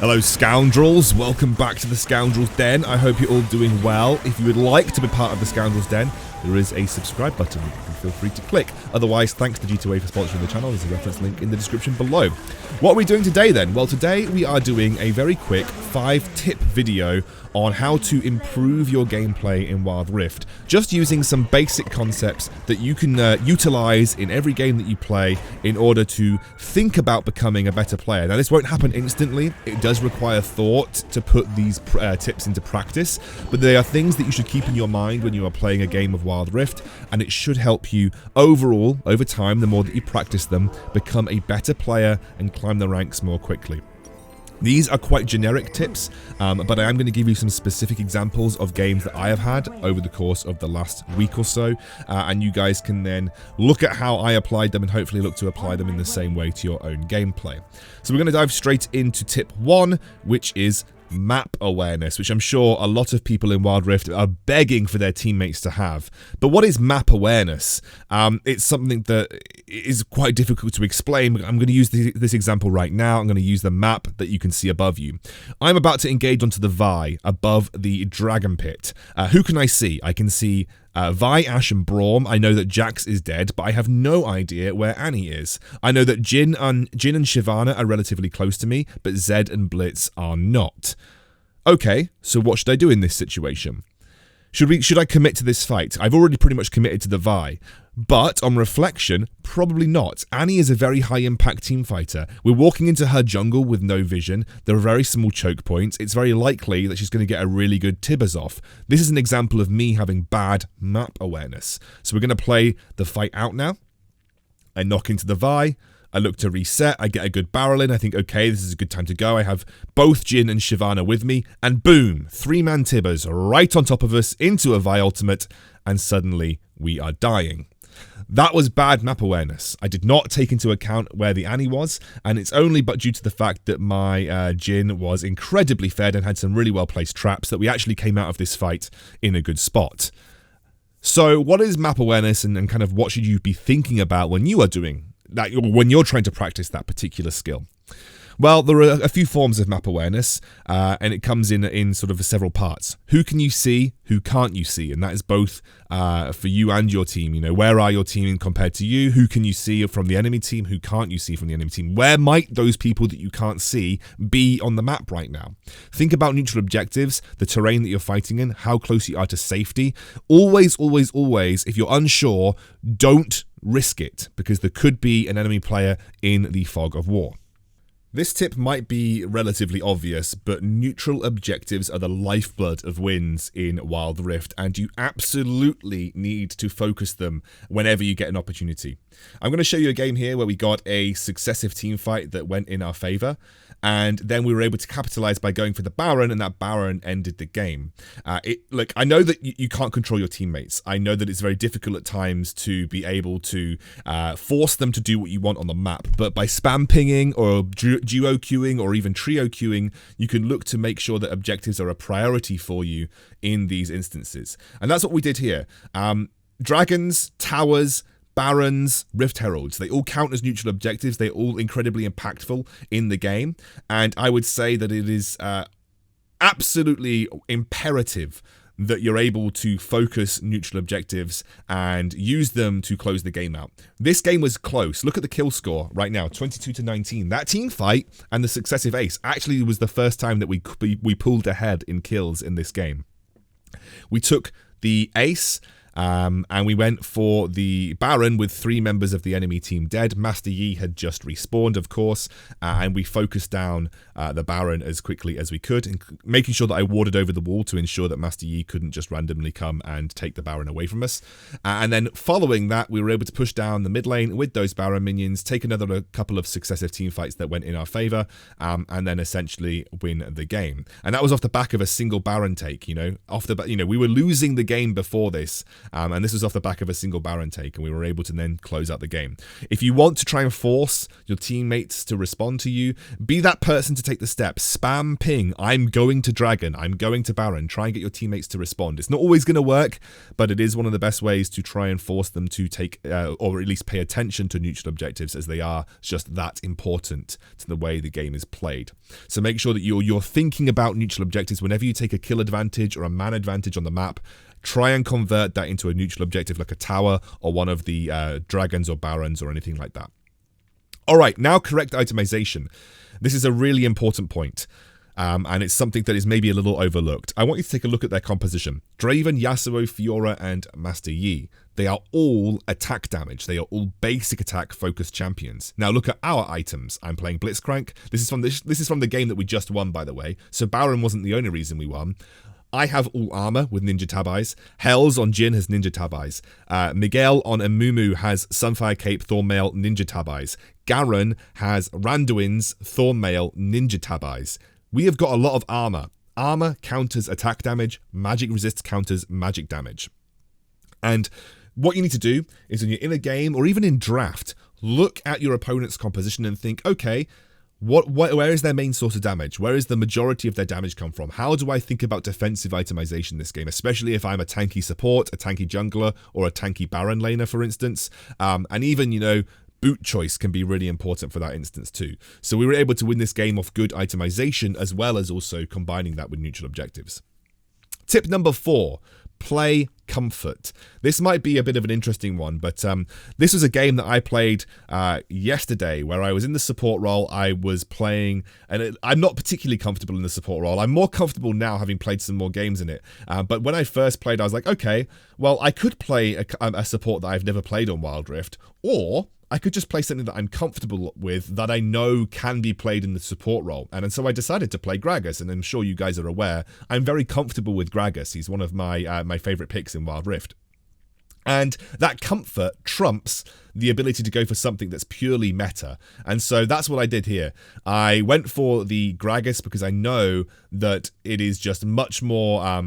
Hello Scoundrels, welcome back to the Scoundrels Den. I hope you're all doing well. If you would like to be part of the Scoundrels Den, there is a subscribe button you can feel free to click. Otherwise, thanks to G2A for sponsoring the channel. There's a reference link in the description below. What are we doing today then? Well, today we are doing a very quick 5-tip video on how to improve your gameplay in Wild Rift. Just using some basic concepts that you can utilize in every game that you play in order to think about becoming a better player. Now, this won't happen instantly. It does require thought to put these tips into practice, but they are things that you should keep in your mind when you are playing a game of Wild Rift, and it should help you overall, over time, the more that you practice them, become a better player and climb the ranks more quickly. These are quite generic tips, but I am going to give you some specific examples of games that I have had over the course of the last week or so, and you guys can then look at how I applied them and hopefully look to apply them in the same way to your own gameplay. So we're going to dive straight into tip 1, which is map awareness, which I'm sure a lot of people in Wild Rift are begging for their teammates to have. But what is map awareness? It's something that is quite difficult to explain. I'm going to use this example right now. I'm going to use the map that you can see above you. I'm about to engage onto the Vi above the Dragon Pit. Who can I see? I can see Vi, Ash, and Braum. I know that Jax is dead, but I have no idea where Annie is. I know that Jin and Shyvana are relatively close to me, but Zed and Blitz are not. Okay, so what should I do in this situation? Should I commit to this fight? I've already pretty much committed to the Vi, but on reflection, probably not. Annie is a very high impact team fighter. We're walking into her jungle with no vision. There are very small choke points. It's very likely that she's going to get a really good Tibbers off. This is an example of me having bad map awareness. So we're going to play the fight out now. I knock into the Vi. I look to reset, I get a good barrel in, I think, okay, this is a good time to go. I have both Jin and Shyvana with me, and boom, 3-man Tibbers right on top of us into a Vi ultimate, and suddenly we are dying. That was bad map awareness. I did not take into account where the Annie was, and it's only but due to the fact that my Jin was incredibly fed and had some really well-placed traps that we actually came out of this fight in a good spot. So what is map awareness, and kind of what should you be thinking about when you are doing that, when you're trying to practice that particular skill? Well, there are a few forms of map awareness, and it comes in sort of several parts. Who can you see? Who can't you see? And that is both for you and your team. You know, where are your team compared to you? Who can you see from the enemy team? Who can't you see from the enemy team? Where might those people that you can't see be on the map right now? Think about neutral objectives, the terrain that you're fighting in, how close you are to safety. Always, always, always, if you're unsure, don't risk it, because there could be an enemy player in the fog of war. This tip might be relatively obvious, but neutral objectives are the lifeblood of wins in Wild Rift, and you absolutely need to focus them whenever you get an opportunity. I'm going to show you a game here where we got a successive team fight that went in our favor, and then we were able to capitalize by going for the Baron, and that Baron ended the game. Look, I know that you can't control your teammates. I know that it's very difficult at times to be able to force them to do what you want on the map, but by spam pinging or duo queuing or even trio queuing, you can look to make sure that objectives are a priority for you in these instances. And that's what we did here. Dragons, towers, Barons, Rift Heralds, they all count as neutral objectives. They're all incredibly impactful in the game. And I would say that it is absolutely imperative that you're able to focus neutral objectives and use them to close the game out. This game was close. Look at the kill score right now, 22-19. That team fight and the successive ace actually was the first time that we pulled ahead in kills in this game. We took the ace, and we went for the Baron with 3 members of the enemy team dead. Master Yi had just respawned, of course, and we focused down the Baron as quickly as we could, making sure that I warded over the wall to ensure that Master Yi couldn't just randomly come and take the Baron away from us. And then following that, we were able to push down the mid lane with those Baron minions, take another couple of successive team fights that went in our favor, and then essentially win the game. And that was off the back of a single Baron take, you know, we were losing the game before this, And this was off the back of a single Baron take, and we were able to then close out the game. If you want to try and force your teammates to respond to you, be that person to take the step. Spam ping, I'm going to Dragon, I'm going to Baron. Try and get your teammates to respond. It's not always going to work, but it is one of the best ways to try and force them to take, or at least pay attention to neutral objectives, as they are just that important to the way the game is played. So make sure that you're thinking about neutral objectives whenever you take a kill advantage or a man advantage on the map. Try and convert that into a neutral objective like a tower or one of the dragons or barons or anything like that. All right, now correct itemization. This is a really important point. And it's something that is maybe a little overlooked. I want you to take a look at their composition. Draven, Yasuo, Fiora, and Master Yi. They are all attack damage. They are all basic attack focused champions. Now look at our items. I'm playing Blitzcrank. This is from the game that we just won, by the way. So Baron wasn't the only reason we won. I have all armor with Ninja Tab Eyes. Hells on Jhin has Ninja Tab Eyes. Miguel on Amumu has Sunfire Cape, Thornmail, Ninja Tab Eyes. Garen has Randuin's Thornmail, Ninja Tab Eyes. We have got a lot of armor. Armor counters attack damage. Magic resist counters magic damage. And what you need to do is when you're in a game or even in draft, look at your opponent's composition and think, okay, where is their main source of damage? Where is the majority of their damage come from? How do I think about defensive itemization in this game, especially if I'm a tanky support, a tanky jungler, or a tanky Baron laner, for instance? And even, boot choice can be really important for that instance too. So we were able to win this game off good itemization as well as also combining that with neutral objectives. Tip number 4, play comfort. This might be a bit of an interesting one, but this was a game that I played yesterday where I was in the support role. I was playing, and I'm not particularly comfortable in the support role. I'm more comfortable now having played some more games in it. But when I first played, I was like, okay, well, I could play a support that I've never played on Wild Rift, or I could just play something that I'm comfortable with, that I know can be played in the support role. And so I decided to play Gragas, and I'm sure you guys are aware, I'm very comfortable with Gragas. He's one of my my favourite picks in Wild Rift. And that comfort trumps the ability to go for something that's purely meta. And so that's what I did here. I went for the Gragas because I know that it is just much more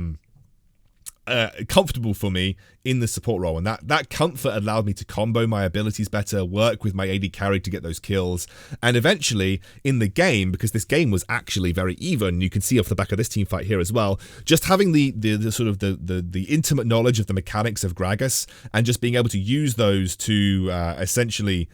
comfortable for me in the support role, and that comfort allowed me to combo my abilities better, work with my AD carry to get those kills, and eventually in the game, because this game was actually very even, you can see off the back of this team fight here as well, just having the sort of the intimate knowledge of the mechanics of Gragas and just being able to use those to essentially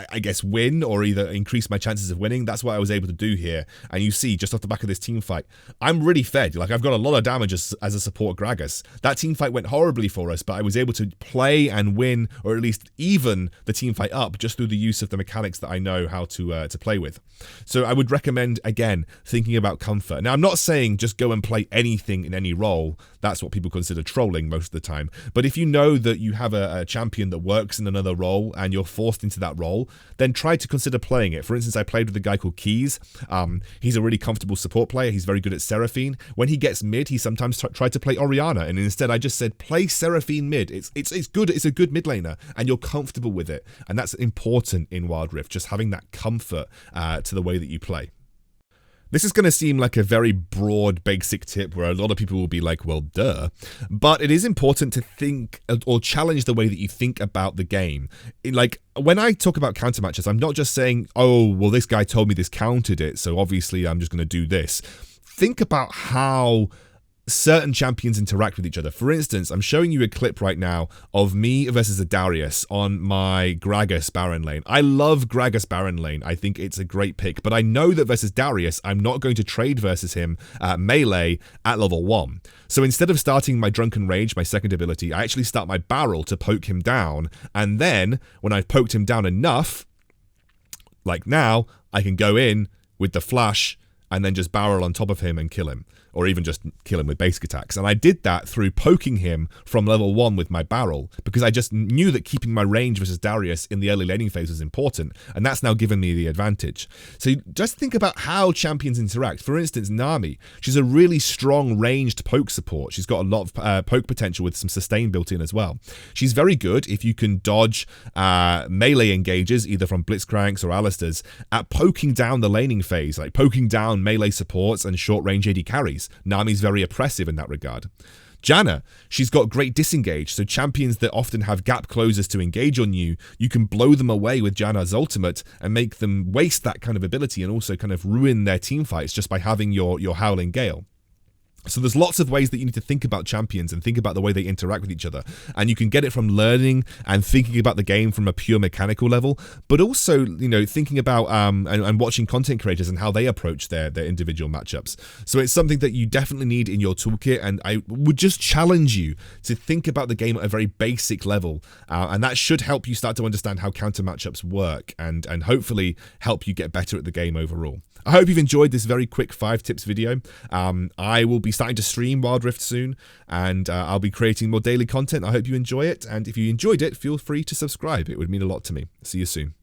I guess win, or either increase my chances of winning. That's what I was able to do here. And you see, just off the back of this team fight, I'm really fed. Like, I've got a lot of damage as a support Gragas. That team fight went horribly for us, but I was able to play and win, or at least even the team fight up, just through the use of the mechanics that I know how to play with. So I would recommend, again, thinking about comfort. Now, I'm not saying just go and play anything in any role. That's what people consider trolling most of the time. But if you know that you have a champion that works in another role and you're forced into that role, then try to consider playing it. For instance, I played with a guy called Keys. He's a really comfortable support player. He's very good at Seraphine. When he gets mid, he sometimes tried to play Orianna, and instead I just said, play Seraphine mid. It's good. It's a good mid laner, and you're comfortable with it. And that's important in Wild Rift, just having that comfort to the way that you play. This is going to seem like a very broad, basic tip where a lot of people will be like, well, duh. But it is important to think or challenge the way that you think about the game. Like, when I talk about counter matches, I'm not just saying, oh, well, this guy told me this countered it, so obviously I'm just going to do this. Think about how certain champions interact with each other. For instance, I'm showing you a clip right now of me versus a Darius on my Gragas Baron lane. I love Gragas Baron lane. I think it's a great pick, but I know that versus Darius, I'm not going to trade versus him melee at level 1. So instead of starting my Drunken Rage, my second ability, I actually start my barrel to poke him down, and then when I've poked him down enough, like now, I can go in with the flash and then just barrel on top of him and kill him. Or even just kill him with basic attacks. And I did that through poking him from level 1 with my barrel, because I just knew that keeping my range versus Darius in the early laning phase was important, and that's now given me the advantage. So just think about how champions interact. For instance, Nami, she's a really strong ranged poke support. She's got a lot of poke potential with some sustain built in as well. She's very good if you can dodge melee engages, either from Blitzcranks or Alistairs, at poking down the laning phase, like poking down melee supports and short range AD carries. Nami's very oppressive in that regard. Janna, she's got great disengage, so champions that often have gap closers to engage on you, you can blow them away with Janna's ultimate and make them waste that kind of ability and also kind of ruin their team fights just by having your Howling Gale. So there's lots of ways that you need to think about champions and think about the way they interact with each other. And you can get it from learning and thinking about the game from a pure mechanical level, but also, you know, thinking about and watching content creators and how they approach their individual matchups. So it's something that you definitely need in your toolkit, and I would just challenge you to think about the game at a very basic level. And that should help you start to understand how counter matchups work and hopefully help you get better at the game overall. I hope you've enjoyed this very quick 5 tips video. I will be starting to stream Wild Rift soon, and I'll be creating more daily content. I hope you enjoy it, and if you enjoyed it, feel free to subscribe. It would mean a lot to me. See you soon.